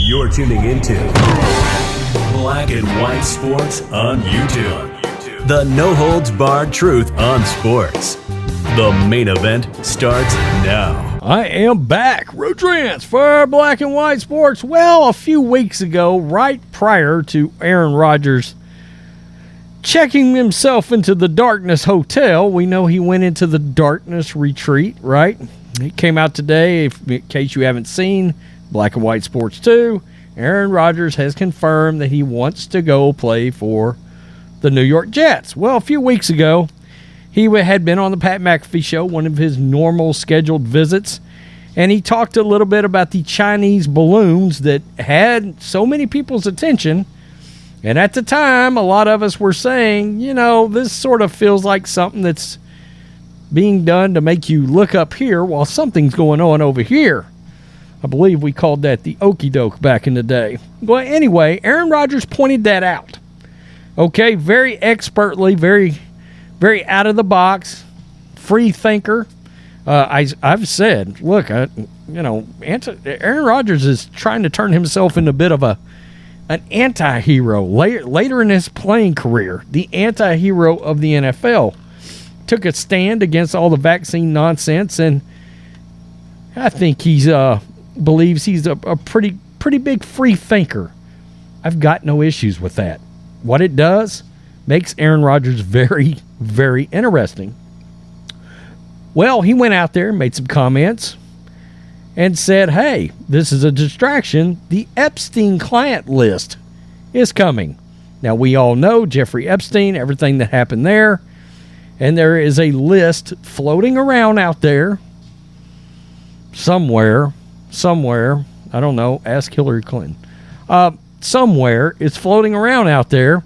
You're tuning into Black and White Sports on YouTube. The no-holds-barred truth on sports. The main event starts now. I am back. Rodgers for Black and White Sports. Well, a few weeks ago, right prior to Aaron Rodgers checking himself into the Darkness Hotel, we know he went into the Darkness Retreat, right? He came out today, in case you haven't seen Black and White Sports 2. Aaron Rodgers has confirmed that he wants to go play for the New York Jets. Well, a few weeks ago, he had been on the Pat McAfee Show, one of his normal scheduled visits, and he talked a little bit about the Chinese balloons that had so many people's attention. And at the time, a lot of us were saying, you know, this sort of feels like something that's being done to make you look up here while something's going on over here. I believe we called that the okie doke back in the day. Well, anyway, Aaron Rodgers pointed that out. Okay, very expertly, very out of the box, free thinker. I've said, look, Aaron Rodgers is trying to turn himself into a bit of an anti-hero later in his playing career. The anti-hero of the NFL took a stand against all the vaccine nonsense, and I think he's believes he's a pretty big free thinker. I've got no issues with that. What it does makes Aaron Rodgers very, very interesting. Well, he went out there, made some comments, and said, hey, this is a distraction. The Epstein client list is coming. Now, we all know Jeffrey Epstein, everything that happened there, and there is a list floating around out there somewhere, I don't know, ask Hillary Clinton. Somewhere, it's floating around out there,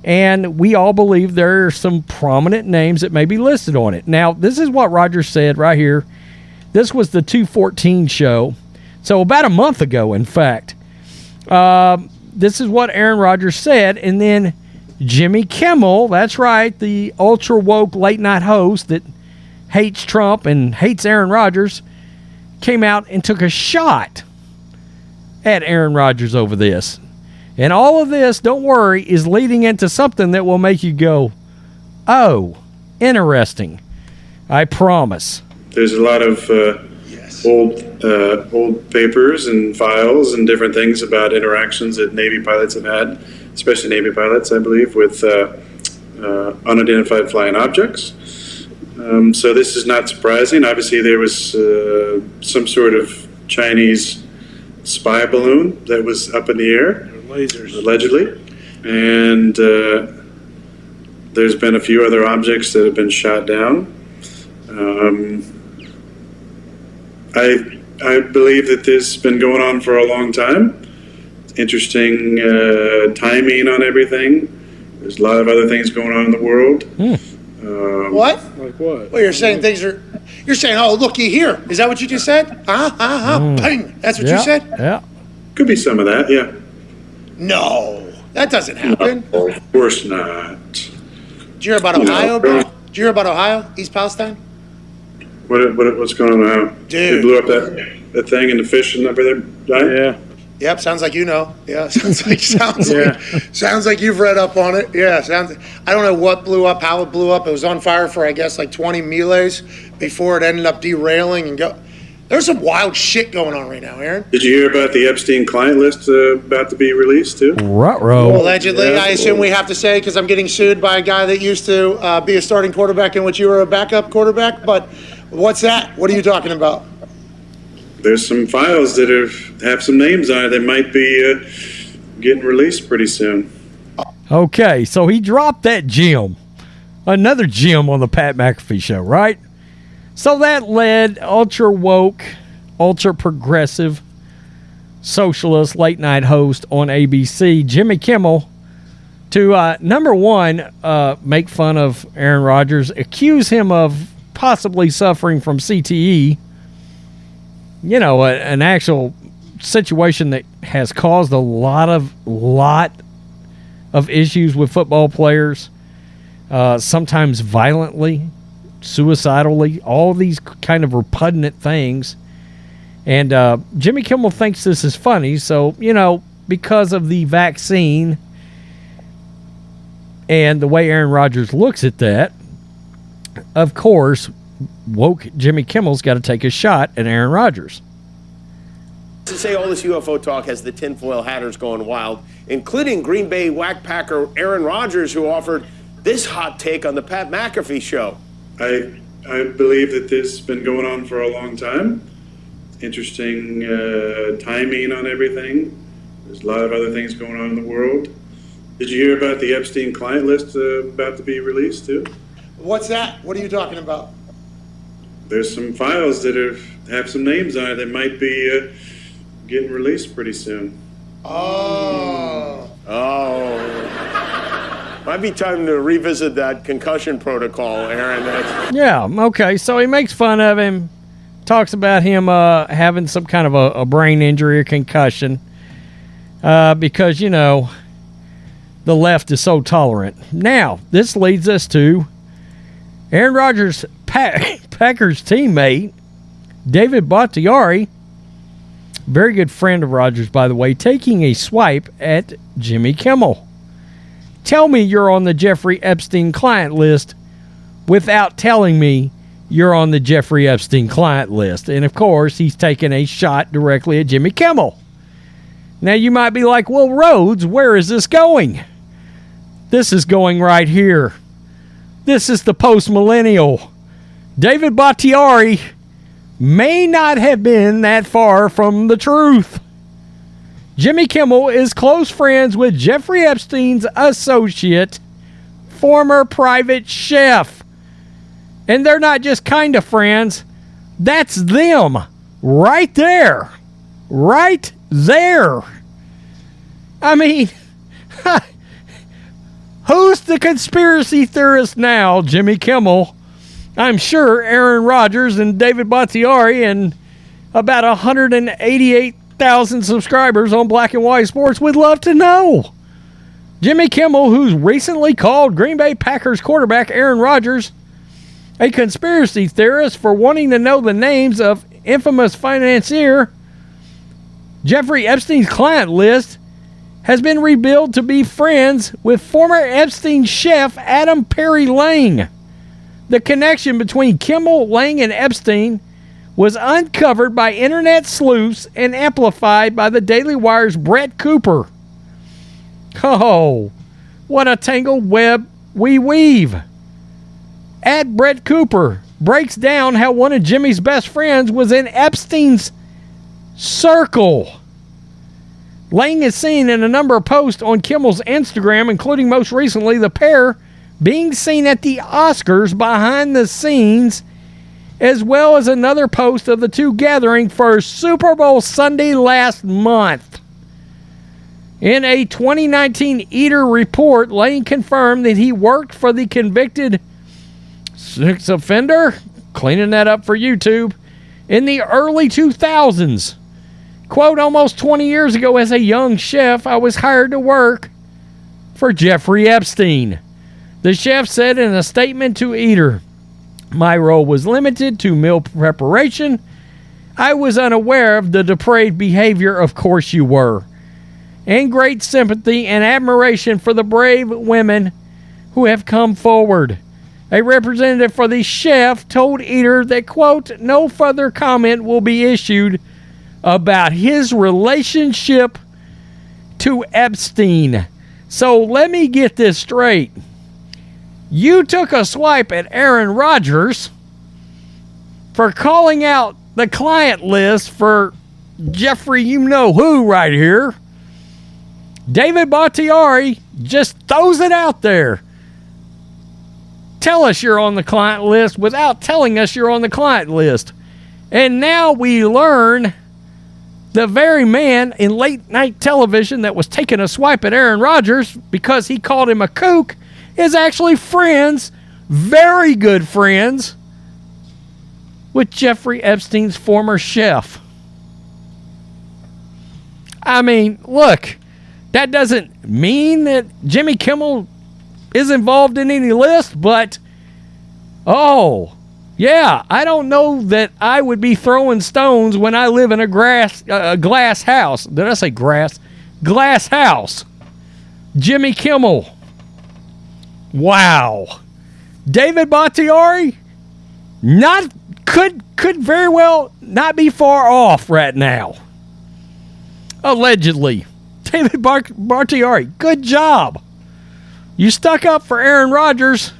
and we all believe there are some prominent names that may be listed on it. Now, this is what Rodgers said right here. This was the 214 show. So about a month ago, in fact. This is what Aaron Rodgers said. And then Jimmy Kimmel, that's right, the ultra-woke late-night host that hates Trump and hates Aaron Rodgers, came out and took a shot at Aaron Rodgers over this. And all of this, don't worry, is leading into something that will make you go, oh, interesting. I promise. There's a lot of old papers and files and different things about interactions that Navy pilots have had, especially Navy pilots, I believe, with unidentified flying objects. So this is not surprising. Obviously, there was some sort of Chinese spy balloon that was up in the air, lasers, allegedly, and there's been a few other objects that have been shot down. I believe that this has been going on for a long time. Interesting timing on everything. There's a lot of other things going on in the world. What? Like what? Well, you're saying things are... You're saying, oh, looky here. Is that what you just said? Bang. That's what you said? Yeah. Could be some of that, yeah. No, that doesn't happen. No, of course not. Did you hear about Ohio, bro? Did you hear about Ohio, East Palestine? What's going on now? Dude. They blew up that thing and the fish and everything died? Yeah. Yep, sounds like you know. Yeah, sounds like you've read up on it. Yeah, I don't know what blew up, how it blew up. It was on fire for, I guess, like 20 melees before it ended up derailing and go. There's some wild shit going on right now, Aaron. Did you hear about the Epstein client list about to be released, too? Ruh-roh. Allegedly, yeah. I assume we have to say, because I'm getting sued by a guy that used to be a starting quarterback in which you were a backup quarterback. But what's that? What are you talking about? There's some files that have some names on it that might be getting released pretty soon. Okay, so he dropped that gem. Another gem on the Pat McAfee Show, right? So that led ultra-woke, ultra-progressive, socialist late-night host on ABC, Jimmy Kimmel, to, number one, make fun of Aaron Rodgers, accuse him of possibly suffering from CTE, you know, an actual situation that has caused a lot of issues with football players, sometimes violently, suicidally, all these kind of repugnant things. And Jimmy Kimmel thinks this is funny. So, because of the vaccine and the way Aaron Rodgers looks at that, of course, woke Jimmy Kimmel's got to take a shot at Aaron Rodgers. To say all this UFO talk has the tinfoil hatters going wild, including Green Bay whackpacker Aaron Rodgers, who offered this hot take on the Pat McAfee Show. I believe that this has been going on for a long time. Interesting timing on everything. There's a lot of other things going on in the world. Did you hear about the Epstein client list about to be released too? What's that? What are you talking about? There's some files that have some names on it that might be getting released pretty soon. Oh. Might be time to revisit that concussion protocol, Aaron. Yeah, okay. So he makes fun of him, talks about him having some kind of a brain injury or concussion because, the left is so tolerant. Now, this leads us to Aaron Rodgers' Packers teammate, David Bakhtiari, very good friend of Rodgers, by the way, taking a swipe at Jimmy Kimmel. Tell me you're on the Jeffrey Epstein client list without telling me you're on the Jeffrey Epstein client list. And, of course, he's taking a shot directly at Jimmy Kimmel. Now, you might be like, well, Rhodes, where is this going? This is going right here. This is the post-millennial. David Bakhtiari may not have been that far from the truth. Jimmy Kimmel is close friends with Jeffrey Epstein's associate, former private chef. And they're not just kind of friends. That's them. Right there. Right there. I mean, who's the conspiracy theorist now? Jimmy Kimmel. I'm sure Aaron Rodgers and David Bakhtiari and about 188,000 subscribers on Black and White Sports would love to know. Jimmy Kimmel, who's recently called Green Bay Packers quarterback Aaron Rodgers a conspiracy theorist for wanting to know the names of infamous financier Jeffrey Epstein's client list, has been revealed to be friends with former Epstein chef Adam Perry Lang. The connection between Kimmel, Lang, and Epstein was uncovered by internet sleuths and amplified by the Daily Wire's Brett Cooper. Oh, what a tangled web we weave. At Brett Cooper breaks down how one of Jimmy's best friends was in Epstein's circle. Lang is seen in a number of posts on Kimmel's Instagram, including most recently the pair being seen at the Oscars behind the scenes, as well as another post of the two gathering for Super Bowl Sunday last month. In a 2019 Eater report, Lang confirmed that he worked for the convicted sex offender, cleaning that up for YouTube, in the early 2000s. Quote, almost 20 years ago as a young chef, I was hired to work for Jeffrey Epstein. The chef said in a statement to Eater, my role was limited to meal preparation. I was unaware of the depraved behavior, of course you were, and great sympathy and admiration for the brave women who have come forward. A representative for the chef told Eater that, quote, no further comment will be issued about his relationship to Epstein. So let me get this straight. You took a swipe at Aaron Rodgers for calling out the client list for Jeffrey you-know-who right here. David Bakhtiari just throws it out there. Tell us you're on the client list without telling us you're on the client list. And now we learn the very man in late night television that was taking a swipe at Aaron Rodgers because he called him a kook is actually friends, very good friends, with Jeffrey Epstein's former chef. I mean, look, that doesn't mean that Jimmy Kimmel is involved in any list, but, oh, Yeah, I don't know that I would be throwing stones when I live in a glass house. Did I say grass? Glass house. Jimmy Kimmel. Wow. David Bakhtiari could very well not be far off right now. Allegedly. David Bakhtiari, good job. You stuck up for Aaron Rodgers.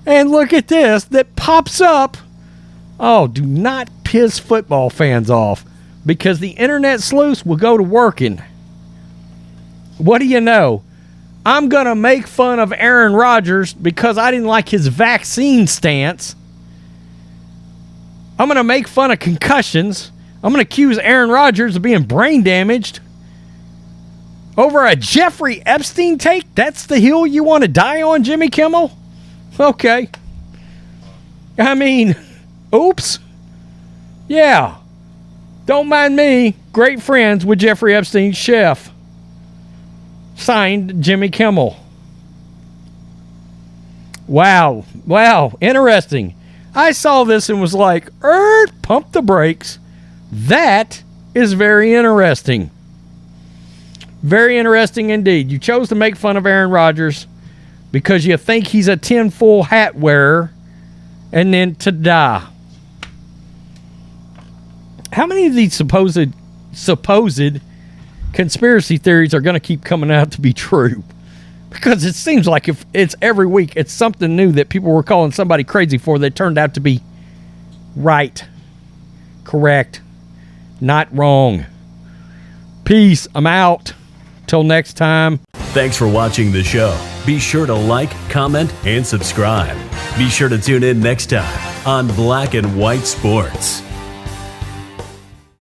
And look at this that pops up. Oh, do not piss football fans off, because the internet sleuths will go to working. What do you know? I'm going to make fun of Aaron Rodgers because I didn't like his vaccine stance. I'm going to make fun of concussions. I'm going to accuse Aaron Rodgers of being brain damaged over a Jeffrey Epstein take. That's the hill you want to die on, Jimmy Kimmel? Okay. I mean, oops. Yeah. Don't mind me. Great friends with Jeffrey Epstein's chef. Signed, Jimmy Kimmel. Wow. Wow. Interesting. I saw this and was like, pump the brakes. That is very interesting. Very interesting indeed. You chose to make fun of Aaron Rodgers because you think he's a tinfoil hat wearer, and then to die. How many of these supposed conspiracy theories are going to keep coming out to be true? Because it seems like if it's every week, it's something new that people were calling somebody crazy for that turned out to be right, correct, not wrong. Peace. I'm out. Till next time. Thanks for watching the show. Be sure to like, comment, and subscribe. Be sure to tune in next time on Black and White Sports.